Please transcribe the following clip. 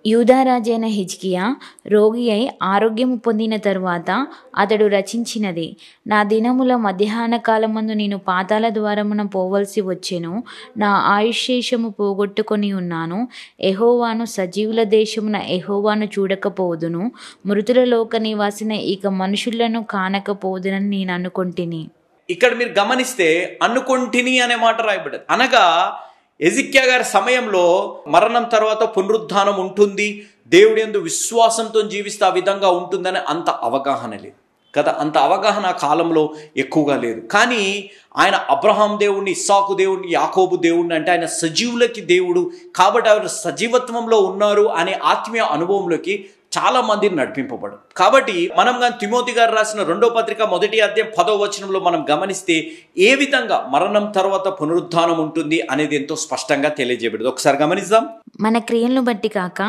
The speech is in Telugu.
యూదారాజైన హిజ్కియా రోగి అయి ఆరోగ్యము పొందిన తరువాత అతడు రచించినది. నా దినముల మధ్యాహ్న కాలమందు నేను పాతాళ ద్వారమున పోవలసి వచ్చెను. నా ఆయుష్శేషము పోగొట్టుకొని ఉన్నాను. యెహోవాను సజీవుల దేశమున యెహోవాను చూడకపోదును. మృతుల లోక నివాసిన ఇక మనుషులను కానకపోదునని నేను అనుకొంటిని. ఇక్కడ మీరు గమనిస్తే అనుకొంటిని అనే మాట రాయబడ్డది. అనగా ఎజిక్యా గారి సమయంలో మరణం తర్వాత పునరుద్ధానం ఉంటుంది, దేవుడి యందు విశ్వాసంతో జీవిస్తే ఆ విధంగా ఉంటుందని అంత అవగాహన లేదు కదా. అంత అవగాహన ఆ కాలంలో ఎక్కువగా లేదు. కానీ ఆయన అబ్రహాం దేవుడిని, ఇస్సాకు దేవుడిని, యాకోబు దేవుడిని, అంటే ఆయన సజీవులకి దేవుడు కాబట్టి ఆయన సజీవత్వంలో ఉన్నారు అనే ఆత్మీయ అనుభవంలోకి చాలా మందిని నడిపింపబడు. కాబట్టి మనం కానీ తిమోతి గారు రాసిన 2వ పత్రిక 1వ అధ్యాయం 10వ వచనంలో మనం గమనిస్తే ఏ విధంగా మరణం తర్వాత పునరుద్ధానం ఉంటుంది అనేది ఎంతో స్పష్టంగా తెలియజేయబడింది. ఒకసారి గమనిద్దాం. మన క్రియలను బట్టి కాక